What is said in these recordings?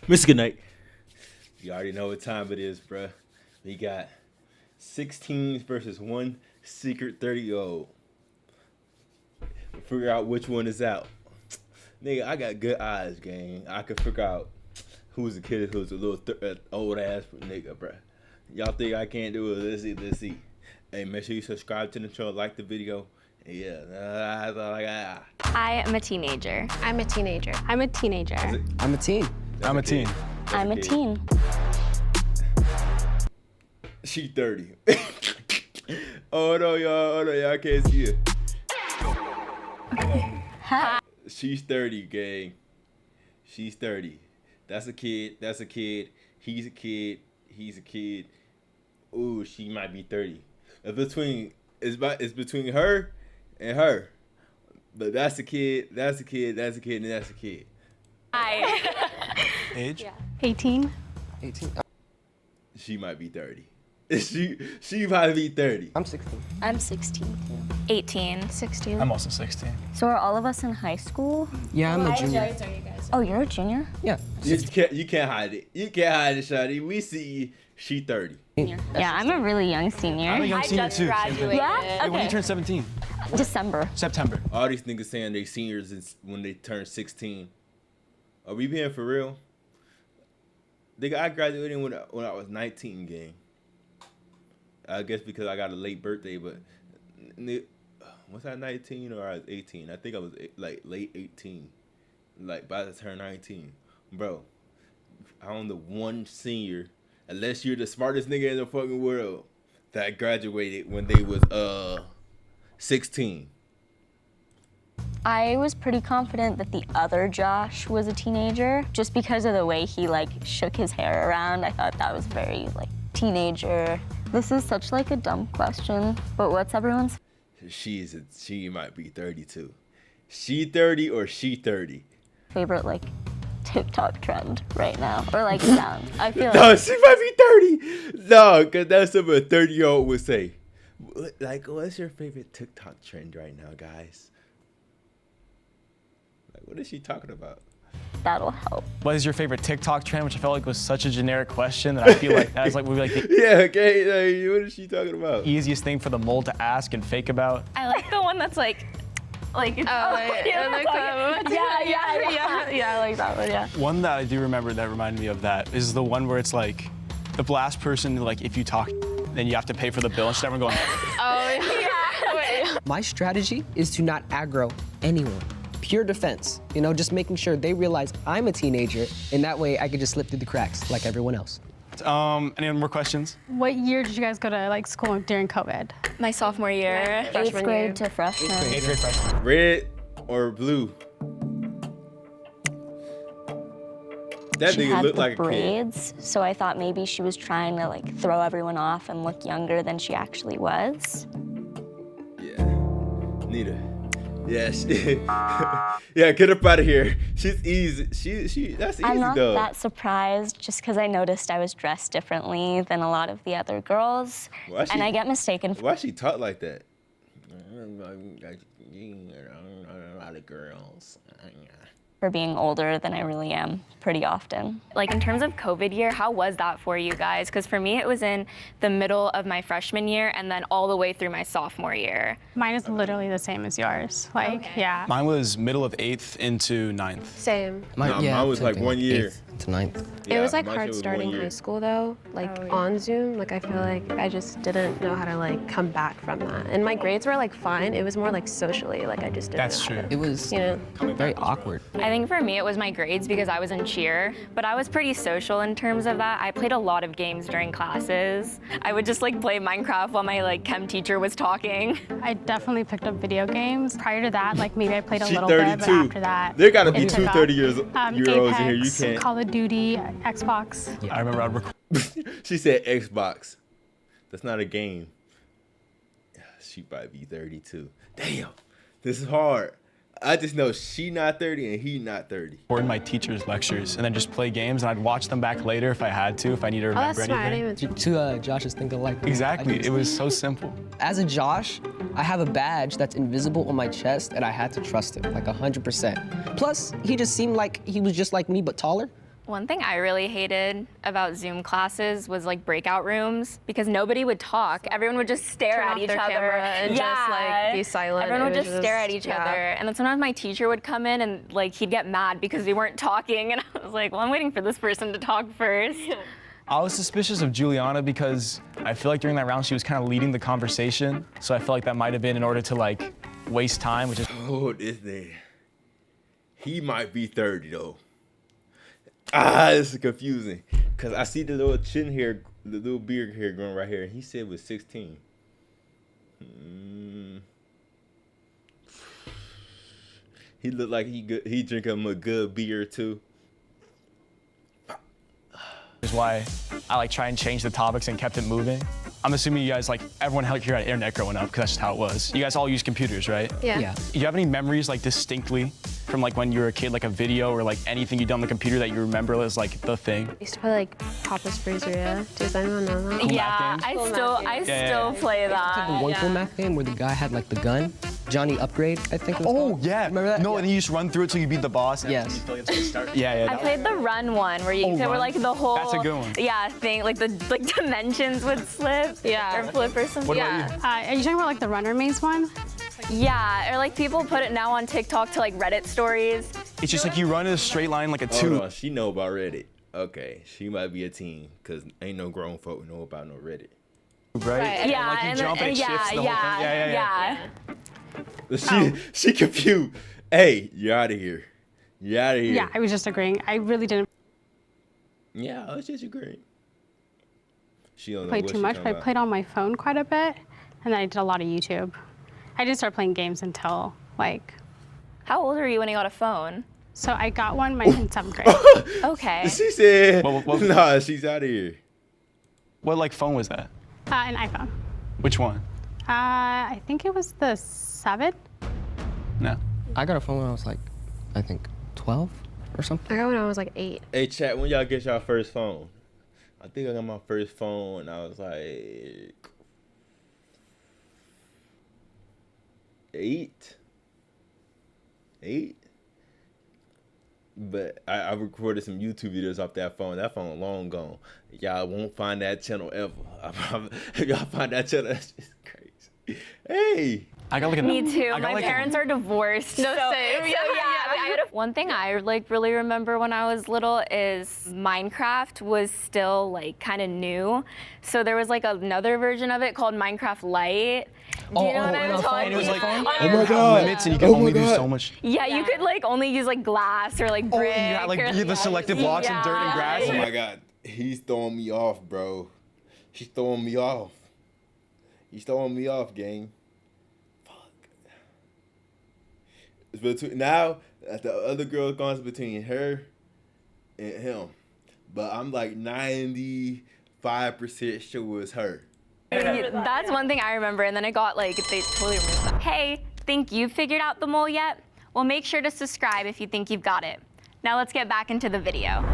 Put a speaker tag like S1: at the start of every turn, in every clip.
S1: Mr. Goodnight. You already know what time it is, bruh. We got 16s versus one secret 30-year-old. Figure out which one is out. Nigga, I got good eyes, gang. I can figure out who's a kid, who's a little old ass nigga, bruh. Y'all think I can't do it? Let's see. Hey, make sure you subscribe to the channel, like the video. Yeah, that's all I got.
S2: I am a teenager.
S3: I'm a teenager.
S4: I'm a teenager.
S5: I'm a teen.
S6: I'm a teen.
S2: I'm a teen.
S1: She 30. Oh no, y'all can't see it.
S2: Hi.
S1: She's 30, gang. She's 30. That's a kid. That's a kid. He's a kid. He's a kid. Ooh, she might be 30. It's between her and her. But that's a kid. That's a kid. That's a kid. And that's a kid.
S2: Hi.
S6: Age?
S4: Yeah. 18.
S5: 18.
S1: She might be 30. She might be 30.
S5: I'm 16.
S2: I'm 16. 18.
S3: 16.
S6: I'm also 16.
S2: So are all of us in high school?
S5: Yeah, I'm a junior.
S2: Oh, you're a junior?
S5: Yeah.
S1: You can't hide it. You can't hide it, shawty. We see she 30.
S2: Yeah, I'm a really young senior.
S6: I'm a young senior too.
S2: Yeah?
S6: Hey, when
S2: Okay.
S6: you turn 17?
S2: December.
S6: September.
S1: All these niggas saying they seniors when they turn 16. Are we being for real? Nigga, I graduated when I was 19, gang. I guess because I got a late birthday, but was I 19 or I was 18? I think I was like late 18, like by the turn 19. Bro, I'm the one senior, unless you're the smartest nigga in the fucking world, that graduated when they was 16.
S2: I was pretty confident that the other Josh was a teenager, just because of the way he like shook his hair around. I thought that was very like teenager. This is such like a dumb question, but what's everyone's?
S1: She might be 32. She 30 or she 30?
S2: Favorite like TikTok trend right now, or like sound? I feel
S1: No,
S2: like
S1: she might be 30. No, because that's what a 30-year-old would say. Like, what's your favorite TikTok trend right now, guys? Like, what is she talking about?
S2: that'll help.
S6: What is your favorite TikTok trend? Which I felt like was such a generic question that I feel like that was like would be like the
S1: Yeah, okay. Like, what is she talking about?
S6: easiest thing for the mole to ask and fake about.
S7: I like the one that's like
S3: yeah,
S7: yeah, like that one, yeah.
S6: One that I do remember that reminded me of that is the one where it's like the last person, like if you talk, then you have to pay for the bill and everyone going.
S5: My strategy is to not aggro anyone. Pure defense, you know, just making sure they realize I'm a teenager, and that way I can just slip through the cracks like everyone else.
S6: Any more questions?
S4: What year did you guys go to like school during COVID?
S7: My sophomore year.
S2: Eighth grade to freshman.
S6: 8th grade freshman.
S1: Red or blue? That
S2: She
S1: nigga
S2: had
S1: looked
S2: the
S1: like a kid.
S2: braids, so I thought maybe she was trying to like throw everyone off and look younger than she actually was.
S1: Yeah. Nita. Yeah, yeah, get up out of here. She's easy. She that's easy
S2: I'm not
S1: though.
S2: that surprised just because I noticed I was dressed differently than a lot of the other girls.
S1: Why she-
S2: And I get mistaken for
S1: Why she talk like that? A lot of girls.
S2: being older than I really am pretty often.
S7: Like in terms of COVID year, how was that for you guys? Because for me, it was in the middle of my freshman year and then all the way through my sophomore year.
S4: Mine is literally the same as yours. Like, yeah.
S6: Mine was middle of 8th into 9th.
S3: Same.
S1: Nah, mine was like 1 year.
S5: 8th to 9th.
S3: It was like
S1: my shit
S3: hard
S1: was
S3: starting
S1: 1 year.
S3: high school though, like on Zoom. Like I feel like I just didn't know how to like come back from that. And my grades were like fine. It was more like socially, like I just didn't
S6: That's
S3: know how
S6: true.
S3: to,
S5: It was
S3: you know.
S5: very awkward.
S7: I think for me, it was my grades because I was in cheer, but I was pretty social in terms of that. I played a lot of games during classes. I would just like play Minecraft while my like chem teacher was talking.
S4: I definitely picked up video games. Prior to that, like maybe I played a
S1: She
S4: little bit, but
S1: 32.
S4: after that,
S1: There gotta be
S4: it took
S1: two
S4: off.
S1: 30-year-olds in here. You
S4: Apex,
S1: can't.
S4: Call of Duty, Xbox.
S6: I remember I'd record.
S1: She said Xbox. That's not a game. She might be 32. Damn, this is hard. I just know she not 30 and he not 30.
S6: in my teacher's lectures and then just play games and I'd watch them back later if I had to, if I needed to
S3: Oh,
S6: remember
S3: that's smart. I
S6: anything.
S3: didn't even.
S5: Two Joshes think alike.
S6: Exactly, it was so simple.
S5: As a Josh, I have a badge that's invisible on my chest, and I had to trust him, like 100%. Plus, he just seemed like he was just like me, but taller.
S7: One thing I really hated about Zoom classes was like breakout rooms because nobody would talk. Everyone would just stare
S3: Turn
S7: at
S3: off
S7: each
S3: their
S7: other
S3: camera and just like be silent.
S7: Everyone would
S3: It
S7: just
S3: was
S7: stare at each
S3: yeah.
S7: other. And then sometimes my teacher would come in and like he'd get mad because we weren't talking. And I was like, well, I'm waiting for this person to talk first.
S6: I was suspicious of Juliana because I feel like during that round she was kind of leading the conversation. So I feel like that might have been in order to like waste time, which is.
S1: Oh, this nigga. He might be 30 though. This is confusing. Cause I see the little chin hair, the little beard hair growing right here. He said it was 16. He looked like he drink him a good beer too.
S6: Is why I like try and change the topics and kept it moving. I'm assuming you guys like everyone here had internet growing up because that's just how it was. You guys all use computers, right?
S3: Yeah.
S6: Do you have any memories like distinctly from like when you were a kid, like a video or like anything you done on the computer that you remember as like the thing?
S3: I used to play like Papa's Freezer. Yeah. Does anyone know that?
S7: Yeah,
S6: games?
S7: I
S3: Cool
S7: still
S3: math
S7: still play that.
S5: The one cool math game where the guy had like the gun, Johnny Upgrade, I think it was
S6: Oh
S5: called.
S6: yeah.
S5: Remember that?
S6: No,
S5: Yeah.
S6: and you just run through it till you beat the boss.
S5: Yes.
S6: Yeah.
S7: I played the run one where you
S6: Oh,
S7: where
S6: run?
S7: like the whole
S6: That's a good one.
S7: Yeah, thing like the dimensions would slip.
S3: Yeah.
S7: Or flip or something.
S6: What
S7: yeah.
S6: about
S4: Are you talking about like the runner maze one?
S7: Yeah, or like people put it now on TikTok to like Reddit stories.
S6: It's just like you run in a straight line like a
S1: Hold
S6: tube.
S1: on, she know about Reddit. Okay, she might be a teen, cause ain't no grown folk know about no Reddit.
S6: Right?
S7: Yeah,
S6: like you
S7: and
S6: jump
S7: then,
S6: and it shifts the whole thing. Yeah.
S1: She confused. Hey, you're out of here. You're out of here.
S4: Yeah, I was just agreeing. I really didn't
S1: Yeah, I was just agreeing. She don't know
S4: play
S1: what
S4: too
S1: she
S4: much,
S1: talking
S4: but I
S1: about.
S4: played on my phone quite a bit, and I did a lot of YouTube. I didn't start playing games until like,
S7: How old were you when you got a phone?
S4: so I got one in 7th grade.
S7: Okay.
S1: She said,
S6: Well,
S1: "Nah, she's out of here."
S6: What like phone was that?
S4: An iPhone.
S6: Which one?
S4: I think it was the 7.
S6: No.
S5: I got a phone when I was like, I think 12 or something.
S3: I got when I was like 8.
S1: Hey, chat, when y'all get y'all first phone? I think I got my first phone when I was like 8. But I recorded some YouTube videos off that phone. That phone long gone. Y'all won't find that channel ever. If y'all find that channel, that's just crazy. Hey.
S6: I got like a.
S7: Me too.
S6: I got
S7: My
S6: like
S7: parents are divorced.
S3: No,
S7: so,
S3: same.
S7: so
S3: Yeah,
S7: yeah. One thing I like really remember when I was little is Minecraft was still like kind of new. So there was like another version of it called Minecraft Lite. Do you know what I'm talking
S6: And it was like,
S7: about?
S1: Oh my God.
S6: limits and you can
S1: Oh my
S6: only do
S1: God.
S6: so much.
S7: Yeah, you could like only use like glass or like
S6: Oh,
S7: brick.
S6: and you had like
S7: or,
S6: you had the selected blocks and dirt and grass.
S1: Oh my God. He's throwing me off, bro. He's throwing me off. He's throwing me off, gang. It's between now the other girl goes between her and him, but I'm like 95% sure it's her.
S7: That's one thing I remember, and then it got like they totally removed that. Hey, think you've figured out the mole yet? Well, make sure to subscribe if you think you've got it. Now let's get back into the video.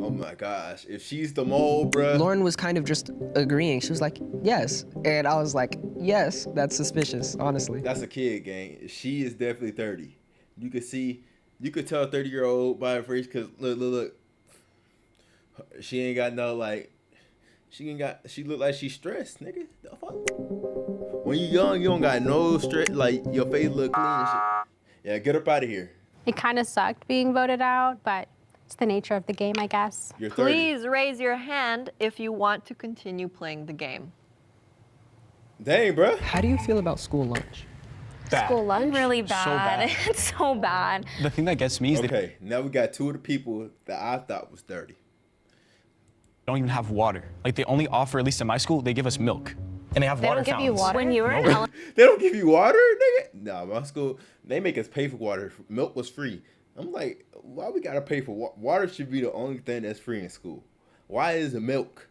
S1: Oh my gosh, if she's the mole, bruh.
S5: Lauren was kind of just agreeing. She was like, yes. And I was like, yes, that's suspicious, honestly.
S1: That's a kid, gang. She is definitely 30. You could tell a 30-year-old by her face, cause look. She ain't got no like. She look like she's stressed, nigga. The fuck? When you young, you don't got no stress. Like your face look clean and shit. Yeah, get up out of here.
S4: It kind of sucked being voted out, but it's the nature of the game, I guess.
S1: You're 30.
S8: Please raise your hand if you want to continue playing the game.
S1: Dang, bruh.
S5: How do you feel about school lunch?
S6: Bad.
S3: School lunch?
S7: Really bad.
S6: bad.
S7: It's so bad.
S6: The thing that gets me is they
S1: Okay, now we got two of the people that I thought was 30.
S6: don't even have water. Like they only offer, at least in my school, they give us milk. And they have
S3: They
S6: water
S3: don't give you
S6: fountains.
S3: water?
S7: When you were in
S1: They don't give you water, nigga? Nah, my school, they make us pay for water. Milk was free. I'm like, why we gotta pay for water? Water should be the only thing that's free in school. Why is milk?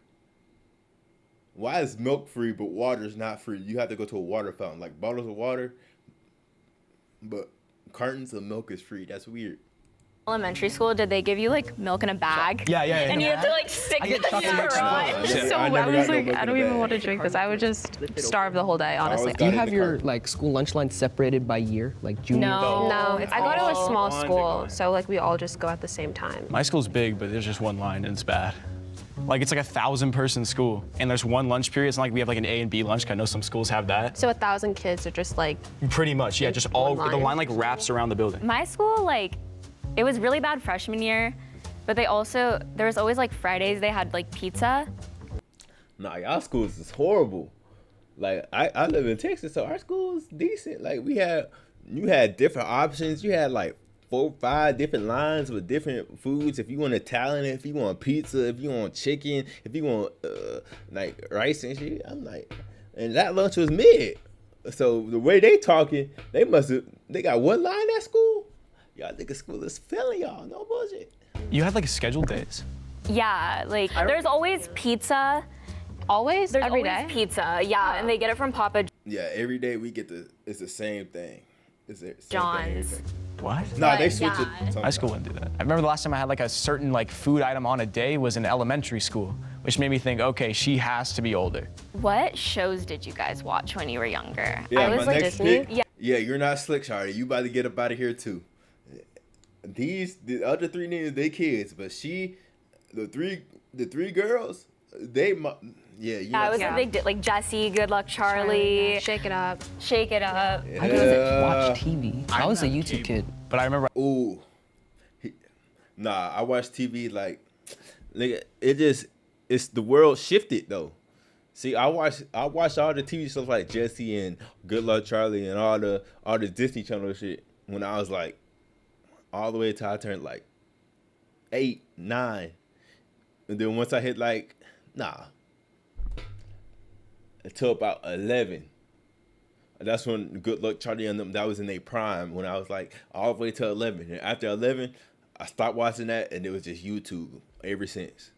S1: Why is milk free but water is not free? You have to go to a water fountain, like bottles of water, but cartons of milk is free. That's weird.
S7: Elementary school, did they give you like milk in a bag?
S6: Yeah.
S7: And you have to like stick
S6: I get
S7: the
S6: chocolate milk
S7: straw in?
S6: straws.
S3: So
S1: I
S3: I,
S1: never
S3: was
S1: got no
S3: like,
S1: milk
S3: I
S1: in
S3: don't
S1: the
S3: even
S1: bag.
S3: want to drink this. I would just starve the whole day, honestly.
S5: Do you have your like school lunch line separated by year, like junior?
S7: No.
S3: No, I go to a small
S1: on
S3: school,
S1: the-
S3: so like we all just go at the same time.
S6: My school's big, but there's just one line and it's bad. Like it's like 1,000-person school, and there's one lunch period. It's not like we have like an A and B lunch. 'Cause I know some schools have that.
S3: So 1,000 kids are just like,
S6: Pretty much, yeah. Just all
S3: One
S6: the
S3: line.
S6: line like wraps around the building.
S7: My school, like, it was really bad freshman year, but there was always like Fridays they had like pizza.
S1: Nah, y'all schools is horrible. Like I live in Texas, so our school is decent. Like you had different options. You had like 4, 5 different lines with different foods. If you want Italian, if you want pizza, if you want chicken, if you want like rice and shit. I'm like, and that lunch was mid. So the way they talking, they got one line at school. Y'all think a school is failing y'all? No bullshit.
S6: You had like scheduled days.
S7: Yeah, like there's always pizza.
S3: always,
S7: There's
S3: every
S7: always
S3: day?
S7: pizza, yeah, and they get it from Papa
S1: Yeah, every day we get it's the same thing. It's the same thing every
S7: John's.
S1: day.
S6: What?
S1: Nah, they
S7: But,
S1: switch
S7: yeah.
S1: it.
S6: My school wouldn't do that. I remember the last time I had like a certain like food item on a day was in elementary school, which made me think, okay, she has to be older.
S7: What shows did you guys watch when you were younger?
S1: Yeah,
S7: I was
S1: my
S7: like
S1: next
S7: Disney.
S1: pick.
S7: Yeah.
S1: Yeah, you're not slick, Shawty. You about to get up out of here too. The other 3 niggas, they kids, but the three girls, yeah.
S7: I was a big like Jessie, Good Luck Charlie,
S3: Shake it up.
S7: Shake It Up.
S5: I didn't watch TV. I was a
S6: not
S5: YouTube kid.
S6: But I remember
S1: Ooh, nah. I watch TV like it's the world shifted though. See, I watched all the TV stuff like Jessie and Good Luck Charlie and all the Disney Channel shit when I was like all the way till I turned like 8, 9, and then once I hit like until about 11. That's when Good Luck Charlie and them, that was in their prime when I was like all the way to 11. And after 11, I stopped watching that and it was just YouTube ever since.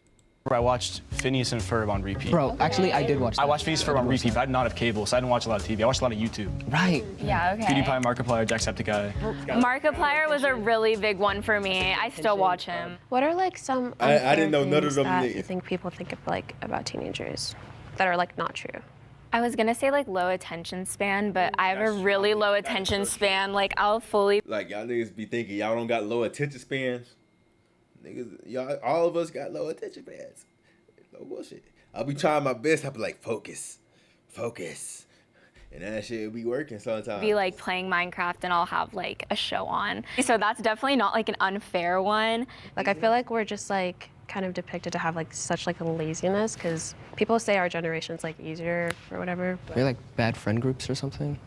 S6: I watched Phineas and Ferb on repeat.
S5: Bro, actually, I did watch that.
S6: I watched Phineas and Ferb on repeat, but I did not have cable, so I didn't watch a lot of TV. I watched a lot of YouTube.
S5: Right.
S7: Yeah, okay.
S6: PewDiePie, Markiplier, Jacksepticeye.
S7: Markiplier was a really big one for me. I still watch him.
S3: What are like some
S1: I didn't know
S3: unfair
S1: none of
S3: things
S1: them
S3: that
S1: niggas.
S3: you think people think of like about teenagers that are like not true?
S7: I was gonna say like low attention span, but I have a really low attention span. Like I'll fully.
S1: Like y'all niggas be thinking y'all don't got low attention spans. Niggas, y'all, all of us got low attention spans. No bullshit. I'll be trying my best. I'll be like, focus. And that shit be working sometimes.
S7: Be like playing Minecraft and I'll have like a show on. So that's definitely not like an unfair one.
S3: Like I feel like we're just like kind of depicted to have like such like a laziness because people say our generation's like easier or whatever.
S5: Maybe like bad friend groups or something.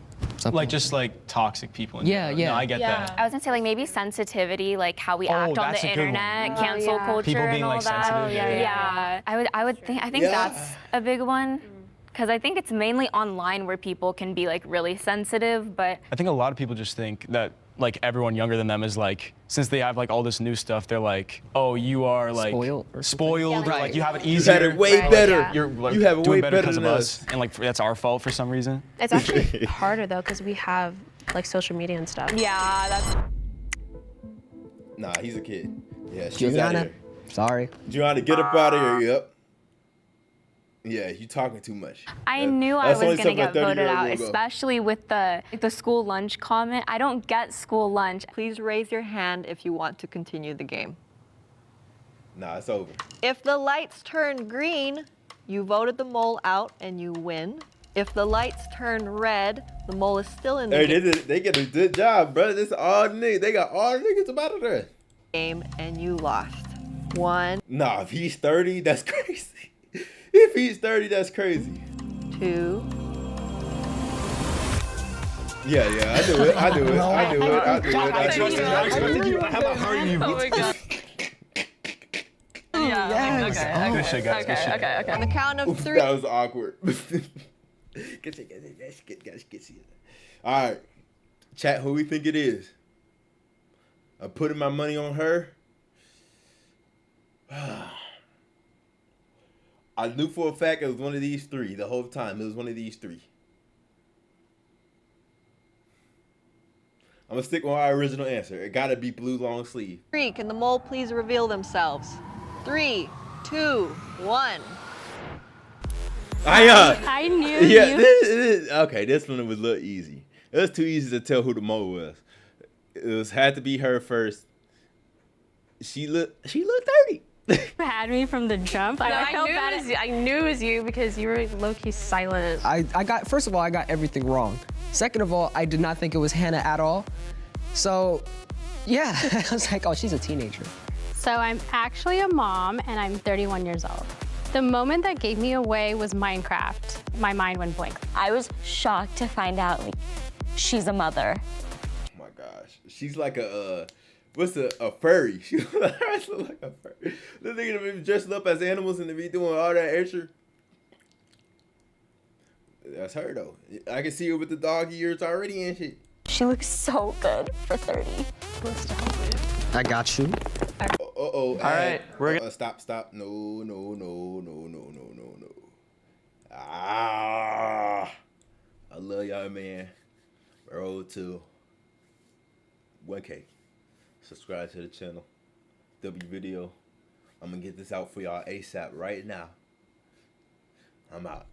S6: Like just like toxic people. In
S5: Yeah,
S6: general.
S5: yeah.
S6: No, I get that.
S7: I was gonna say like maybe sensitivity, like how we
S6: Oh,
S7: act on
S6: that's
S7: the
S6: a good one.
S7: internet,
S3: Oh,
S7: cancel
S3: yeah.
S7: culture
S6: People being,
S7: and all
S6: like,
S7: that.
S6: sensitive,
S7: Yeah. I think
S1: Yeah.
S7: that's a big one. Because I think it's mainly online where people can be like really sensitive, but
S6: I think a lot of people just think that like everyone younger than them is like, since they have like all this new stuff, they're like, oh, you are like
S5: Spoiled or something?
S6: spoiled, or
S5: Right.
S6: like you have it
S1: you
S6: easier.
S1: had it way
S3: Right,
S1: better.
S3: yeah.
S6: You're like,
S1: You have it
S6: doing
S1: way
S6: better
S1: better
S6: because
S1: than
S6: of
S1: us.
S6: us, and like that's our fault for some reason.
S3: It's actually harder though because we have like social media and stuff.
S7: yeah, that's
S1: Nah, he's a kid. Yeah, she's out of
S5: Giuliana,
S1: here.
S5: sorry.
S1: Gianna, get up out of here. Yep. Yeah, you talking too much.
S7: I knew I
S1: That's
S7: was
S1: only
S7: gonna
S1: something a
S7: get voted
S1: 30-year-old
S7: out,
S1: will go.
S7: especially with the school lunch comment. I don't get school lunch.
S8: Please raise your hand if you want to continue the game.
S1: Nah, it's over.
S8: If the lights turn green, you voted the mole out and you win. If the lights turn red, the mole is still in the
S1: Hey, they get a good job, bro. This all niggas. They got all niggas about it there.
S8: game and you lost. 1,
S1: Nah, if he's 30, that's crazy. If he's 30, that's crazy.
S8: 2,
S1: Yeah, I do it. I do it. I do it. I do it.
S6: How about hurry you?
S4: Oh my god. Yeah.
S6: Good shit, guys. Good shit.
S8: on the count of 3.
S1: That was awkward. Get shit. All right, chat. Who we think it is? I'm putting my money on her. I knew for a fact it was one of these 3 the whole time. It was one of these 3. I'm gonna stick with my original answer. It gotta be blue long sleeve.
S8: 3, can the mole please reveal themselves? 3, 2, 1.
S4: I knew
S1: Yeah,
S4: you.
S1: okay, this one was a little easy. It was too easy to tell who the mole was. Had to be her first. She looked 30.
S4: Had me from the jump.
S3: No,
S4: I felt bad.
S3: I knew it was you because you were low-key silent.
S5: I got, first of all, I got everything wrong. Second of all, I did not think it was Hannah at all. So, yeah, I was like, oh, she's a teenager.
S4: So I'm actually a mom and I'm 31 years old. The moment that gave me away was Minecraft. My mind went blank.
S2: I was shocked to find out like she's a mother.
S1: Oh my gosh, she's like a a furry? She looks like a furry. The nigga be dressed up as animals and they be doing all that extra. That's her though. I can see her with the dog ears already and shit.
S2: She looks so good for 30.
S5: I got you.
S1: All
S6: right, we're gonna
S1: stop. No. Ah, I love y'all, man. Road to 1K. Subscribe to the channel. W video. I'm gonna get this out for y'all ASAP right now. I'm out.